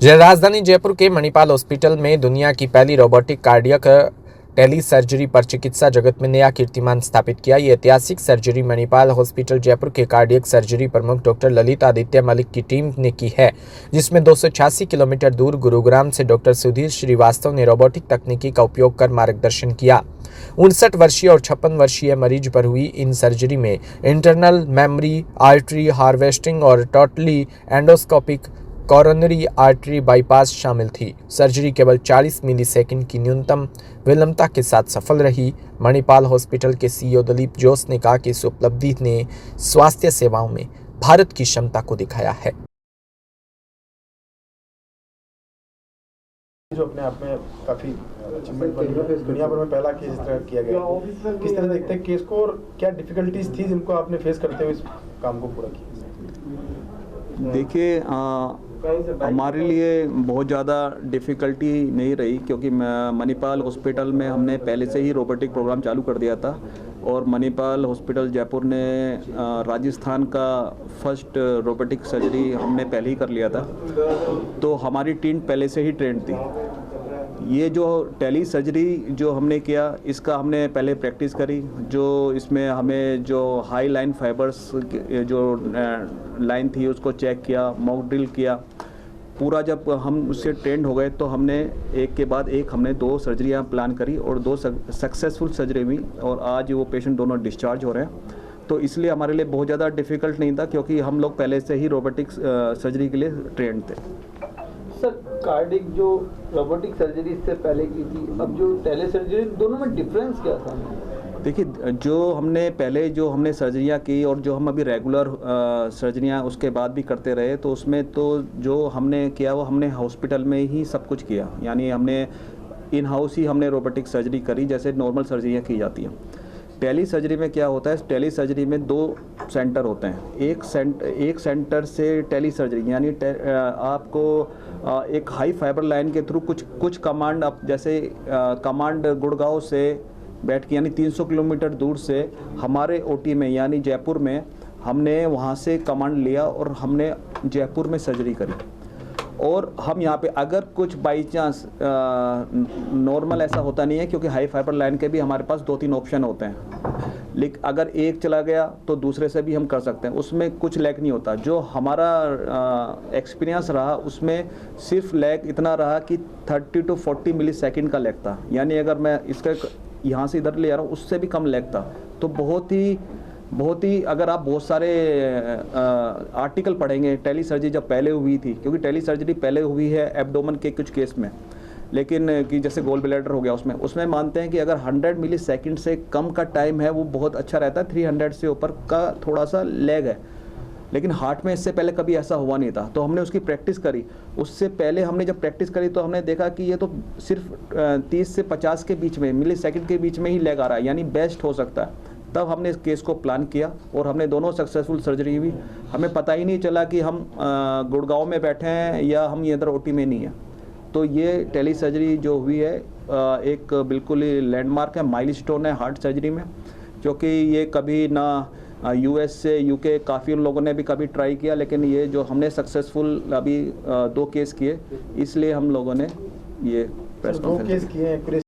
राजधानी जयपुर के मणिपाल हॉस्पिटल में दुनिया की पहली रोबोटिक कार्डियक टेली सर्जरी पर चिकित्सा जगत में नया कीर्तिमान स्थापित किया। ये ऐतिहासिक सर्जरी मणिपाल हॉस्पिटल जयपुर के कार्डियक सर्जरी प्रमुख डॉक्टर ललित आदित्य मलिक की टीम ने की है, जिसमें 286 किलोमीटर दूर गुरुग्राम से डॉक्टर सुधीर श्रीवास्तव ने रोबोटिक तकनीकी का उपयोग कर मार्गदर्शन किया। 59 वर्षीय और 56 वर्षीय मरीज पर हुई इन सर्जरी में इंटरनल मेमोरी आर्टरी हार्वेस्टिंग और totally endoscopic coronary artery bypass शामिल थी। सर्जरी केवल 40 मिलीसेकंड की न्यूनतम विलंबता के साथ सफल रही। मणिपाल हॉस्पिटल के सीईओ दिलीप जोश ने कहा कि इस उपलब्धि ने स्वास्थ्य सेवाओं में भारत की क्षमता को दिखाया है। जो अपने आप में काफी अचीवमेंट बनी है, दुनिया भर में पहला केस इस तरह किया गया। किस तरह देखते हैं केस को और क्या डिफिकल्टीज थी जिनको आपने फेस करते हुए इस काम को पूरा किया? देखिए, हमारे लिए बहुत ज़्यादा डिफ़िकल्टी नहीं रही, क्योंकि मणिपाल हॉस्पिटल में हमने पहले से ही रोबोटिक प्रोग्राम चालू कर दिया था और मणिपाल हॉस्पिटल जयपुर ने राजस्थान का फर्स्ट रोबोटिक सर्जरी हमने पहले ही कर लिया था, तो हमारी टीम पहले से ही ट्रेंड थी। ये जो टेली सर्जरी जो हमने किया, इसका हमने पहले प्रैक्टिस करी। जो इसमें हमें जो हाई लाइन फाइबर्स जो लाइन थी उसको चेक किया, मॉक ड्रिल किया पूरा। जब हम उससे ट्रेंड हो गए तो हमने एक के बाद एक हमने 2 सर्जरियाँ प्लान करी और 2 सक्सेसफुल सर्जरी हुई और आज वो पेशेंट दोनों डिस्चार्ज हो रहे हैं। तो इसलिए हमारे लिए बहुत ज़्यादा डिफ़िकल्ट नहीं था, क्योंकि हम लोग पहले से ही रोबोटिक सर्जरी के लिए ट्रेंड थे। सर, कार्डिक जो रोबोटिक सर्जरी इससे पहले की थी, अब जो टेली सर्जरी, दोनों में डिफरेंस क्या था? देखिए, जो हमने सर्जरियाँ की और जो हम अभी रेगुलर सर्जरियाँ उसके बाद भी करते रहे, तो उसमें तो जो हमने किया वो हमने हॉस्पिटल में ही सब कुछ किया। यानी हमने इन हाउस ही हमने रोबोटिक सर्जरी करी जैसे नॉर्मल सर्जरियाँ की जाती हैं। टेली सर्जरी में क्या होता है, टेली सर्जरी में 2 सेंटर होते हैं। एक सेंटर से टेली सर्जरी यानी आपको एक हाई फाइबर लाइन के थ्रू कुछ कमांड, आप जैसे कमांड गुड़गांव से बैठ के यानी 300 किलोमीटर दूर से हमारे ओटी में यानी जयपुर में हमने वहाँ से कमांड लिया और हमने जयपुर में सर्जरी करी। और हम यहाँ पे अगर कुछ बाई चांस नॉर्मल ऐसा होता नहीं है, क्योंकि हाई फाइबर लाइन के भी हमारे पास 2-3 ऑप्शन होते हैं, लेकिन अगर एक चला गया तो दूसरे से भी हम कर सकते हैं, उसमें कुछ लैग नहीं होता। जो हमारा एक्सपीरियंस रहा उसमें सिर्फ लैग इतना रहा कि 30 to 40 मिलीसेकंड का लैग था। यानी अगर मैं इसका यहाँ से इधर ले आ रहा हूँ उससे भी कम लैग था। तो बहुत ही अगर आप बहुत सारे आर्टिकल पढ़ेंगे टेली सर्जरी जब पहले हुई थी, क्योंकि टेली सर्जरी पहले हुई है एब्डोमेन के कुछ केस में, लेकिन कि जैसे गोल ब्लैडर हो गया उसमें मानते हैं कि अगर 100 मिलीसेकंड से कम का टाइम है वो बहुत अच्छा रहता है, 300 से ऊपर का थोड़ा सा लैग है। लेकिन हार्ट में इससे पहले कभी ऐसा हुआ नहीं था, तो हमने उसकी प्रैक्टिस करी। उससे पहले हमने जब प्रैक्टिस करी तो हमने देखा कि ये तो सिर्फ 30 से 50 के बीच में मिलीसेकंड के बीच में ही लैग आ रहा है, यानी बेस्ट हो सकता है। तब हमने इस केस को प्लान किया और हमने दोनों सक्सेसफुल सर्जरी हुई। हमें पता ही नहीं चला कि हम गुड़गांव में बैठे हैं या हम ये इधर ओटी में नहीं है। तो ये टेली सर्जरी जो हुई है एक बिल्कुल ही लैंडमार्क है, माइलस्टोन है हार्ट सर्जरी में, क्योंकि ये कभी ना यूएस से यूके काफ़ी लोगों ने भी कभी ट्राई किया, लेकिन ये जो हमने सक्सेसफुल अभी 2 केस किए, इसलिए हम लोगों ने ये प्रेस कॉन्फ्रेंस 2 केस किए हैं।